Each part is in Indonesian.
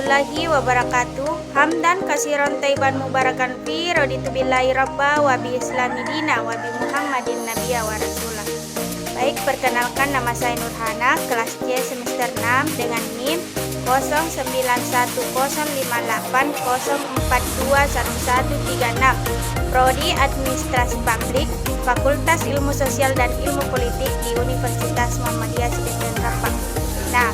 warahmatullahi wabarakatuh. Hamdan kasiron taiban mubarakan fi raditu billahi rabba wa bi islami dina wa bi muhammadin nabiyya wa rasulah. Baik, perkenalkan, nama saya Nurhana, kelas C semester 6 dengan NIM 09150804211136, Prodi Administrasi Publik, Fakultas Ilmu Sosial dan Ilmu Politik di Universitas Muhammadiyah Sidikian Rapang. Nah,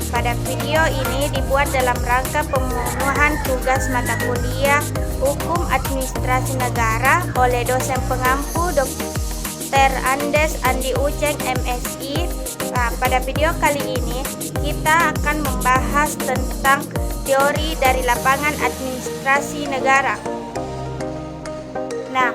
pada video ini dibuat dalam rangka pemenuhan tugas mata kuliah Hukum Administrasi Negara oleh dosen pengampu Dr. Andes Andi Uceng MSI. Nah, pada video kali ini kita akan membahas tentang teori dari lapangan administrasi negara. Nah,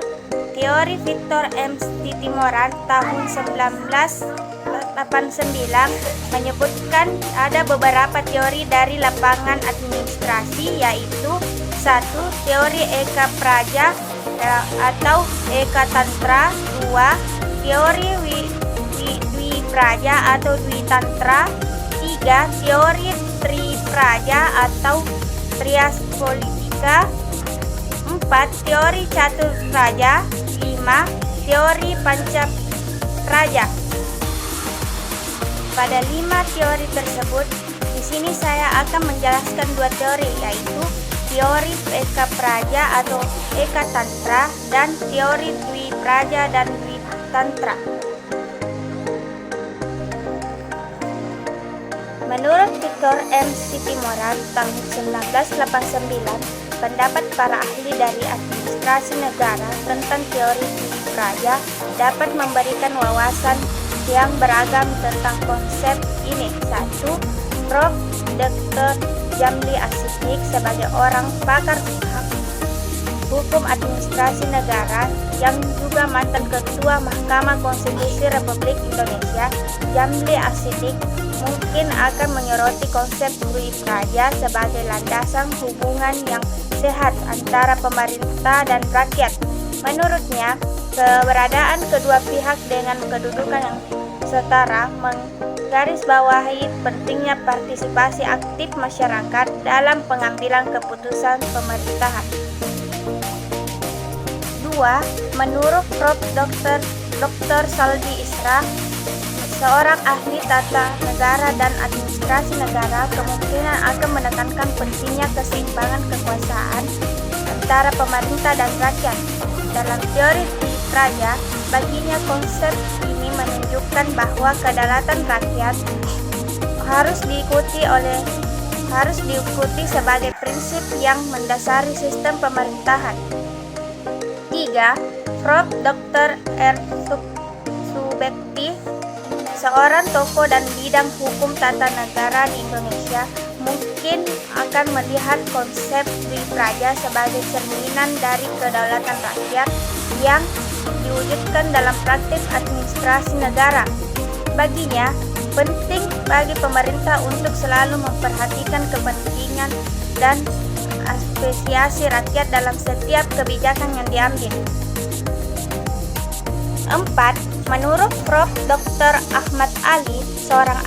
teori Victor M. Sitimoran tahun 1989 menyebutkan ada beberapa teori dari lapangan administrasi, yaitu 1. Teori Eka Praja atau Eka Tantra. 2. Teori Dwi Praja atau Dwi Tantra. 3. Teori Tri Praja atau Trias Politika. 4. Teori Catur Praja. 5. Teori Panca Praja. Pada 5 teori tersebut, di sini saya akan menjelaskan 2 teori, yaitu teori Eka Praja atau Eka Tantra dan teori Dwi Praja dan Dwi Tantra. Menurut Victor M. Sitimoran tahun 1989, pendapat para ahli dari administrasi negara tentang teori Dwi Praja dapat memberikan wawasan yang beragam tentang konsep ini. 1. Prof. Dr. Jamli Asidik sebagai orang pakar hukum administrasi negara yang juga mantan Ketua Mahkamah Konstitusi Republik Indonesia, Jamli Asidik mungkin akan menyoroti konsep Dwi Praja sebagai landasan hubungan yang sehat antara pemerintah dan rakyat. Menurutnya, keberadaan kedua pihak dengan kedudukan yang setara menggarisbawahi pentingnya partisipasi aktif masyarakat dalam pengambilan keputusan pemerintahan. 2. Menurut Prof. Dr. Saldi Isra, seorang ahli tata negara dan administrasi negara, kemungkinan akan menekankan pentingnya keseimbangan kekuasaan antara pemerintah dan rakyat. Dalam teori Dwi Praja, baginya konsep ini menunjukkan bahwa kedaulatan rakyat harus diikuti sebagai prinsip yang mendasari sistem pemerintahan. 3. Prof. Dr. R. Subekti, seorang tokoh dan bidang hukum tata negara di Indonesia, mungkin akan melihat konsep Dwi Praja sebagai cerminan dari kedaulatan rakyat yang diwujudkan dalam praktik administrasi negara. Baginya, penting bagi pemerintah untuk selalu memperhatikan kepentingan dan aspirasi rakyat dalam setiap kebijakan yang diambil. 4. Menurut Prof. Dr. Ahmad Ali, seorang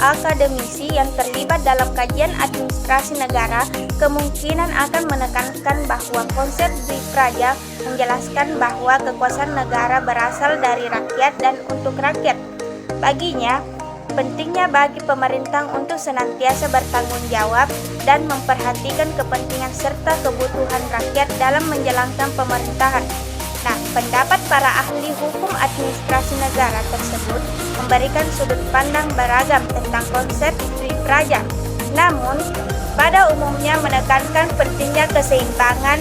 akademisi yang terlibat dalam kajian administrasi negara, kemungkinan akan menekankan bahwa konsep Dwi Praja menjelaskan bahwa kekuasaan negara berasal dari rakyat dan untuk rakyat. Baginya, pentingnya bagi pemerintah untuk senantiasa bertanggung jawab dan memperhatikan kepentingan serta kebutuhan rakyat dalam menjalankan pemerintahan. Nah, pendapat para ahli hukum administrasi negara tersebut memberikan sudut pandang beragam tentang konsep Dwi Praja. Namun, pada umumnya menekankan pentingnya keseimbangan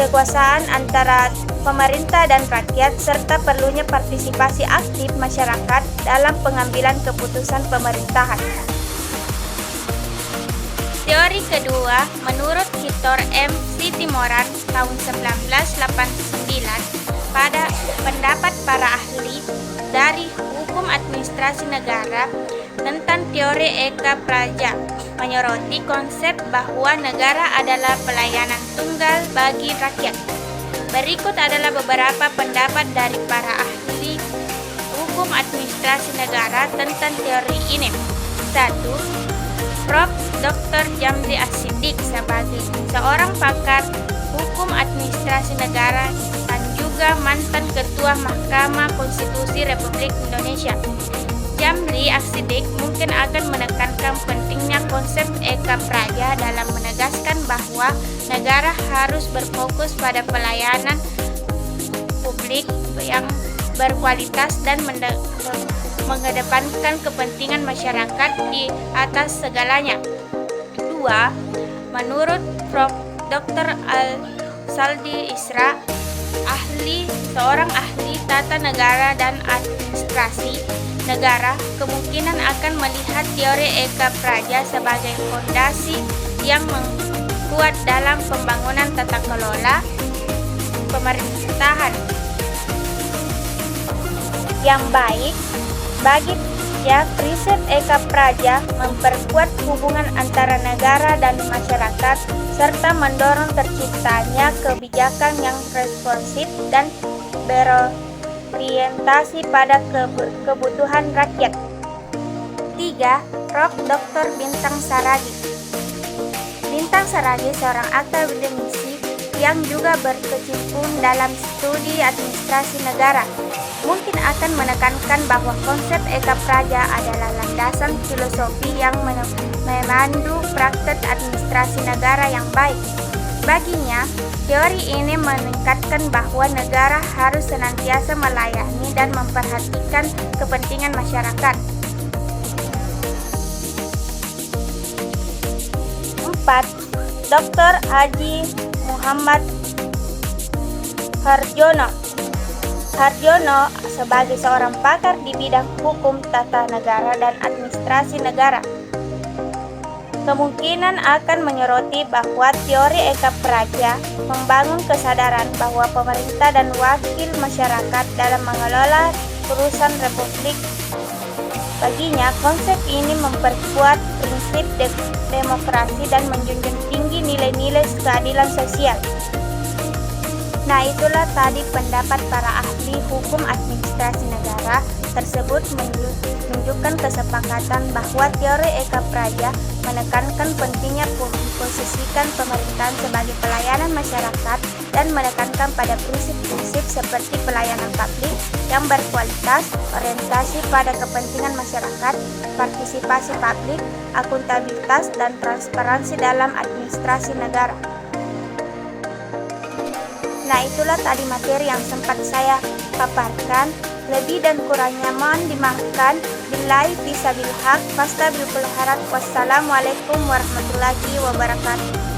kekuasaan antara pemerintah dan rakyat serta perlunya partisipasi aktif masyarakat dalam pengambilan keputusan pemerintahan. Teori kedua, menurut Victor M. Sitimoran tahun 1989, pada pendapat para ahli dari hukum administrasi negara tentang teori Eka Praja menyoroti konsep bahwa negara adalah pelayanan tunggal bagi rakyat. Berikut adalah beberapa pendapat dari para ahli hukum administrasi negara tentang teori ini. 1. Prof. Dr. Jamli As-Siddiq sebagai seorang pakar hukum administrasi negara dan juga mantan Ketua Mahkamah Konstitusi Republik Indonesia. Jamli As-Siddiq mungkin akan menekankan pentingnya konsep Eka Praja dalam menegaskan bahwa negara harus berfokus pada pelayanan publik yang berkualitas dan mengedepankan kepentingan masyarakat di atas segalanya. 2. Menurut Prof. Dr. Saldi Isra, seorang ahli tata negara dan administrasi negara, kemungkinan akan melihat teori Eka Praja sebagai fondasi yang kuat dalam pembangunan tata kelola pemerintahan yang baik. Bagi dia, prinsip Eka Praja memperkuat hubungan antara negara dan masyarakat serta mendorong terciptanya kebijakan yang responsif dan berorientasi pada kebutuhan rakyat. 3. Prof. Dr. Bintang Saragi. Bintang Saragi seorang akademisi yang juga berkecimpung dalam studi administrasi negara, mungkin akan menekankan bahwa konsep Eka Praja adalah landasan filosofi yang memandu praktek administrasi negara yang baik. Baginya, teori ini meningkatkan bahwa negara harus senantiasa melayani dan memperhatikan kepentingan masyarakat. 4. Dr. Haji Muhammad Harjono. Harjono sebagai seorang pakar di bidang hukum tata negara dan administrasi negara, kemungkinan akan menyoroti bahwa teori Eka Praja membangun kesadaran bahwa pemerintah dan wakil masyarakat dalam mengelola urusan republik. Baginya, konsep ini memperkuat prinsip demokrasi dan menjunjung tinggi nilai-nilai keadilan sosial. Nah, itulah tadi pendapat para ahli hukum administrasi negara tersebut menunjukkan kesepakatan bahwa teori Eka Praja menekankan pentingnya memposisikan pemerintahan sebagai pelayanan masyarakat dan menekankan pada prinsip-prinsip seperti pelayanan publik yang berkualitas, orientasi pada kepentingan masyarakat, partisipasi publik, akuntabilitas, dan transparansi dalam administrasi negara. Nah, itulah tadi materi yang sempat saya paparkan. Lebih dan kurangnya mohon dimaafkan. Billahi fisabilillah, fastaghfirullah. Wassalamualaikum warahmatullahi wabarakatuh.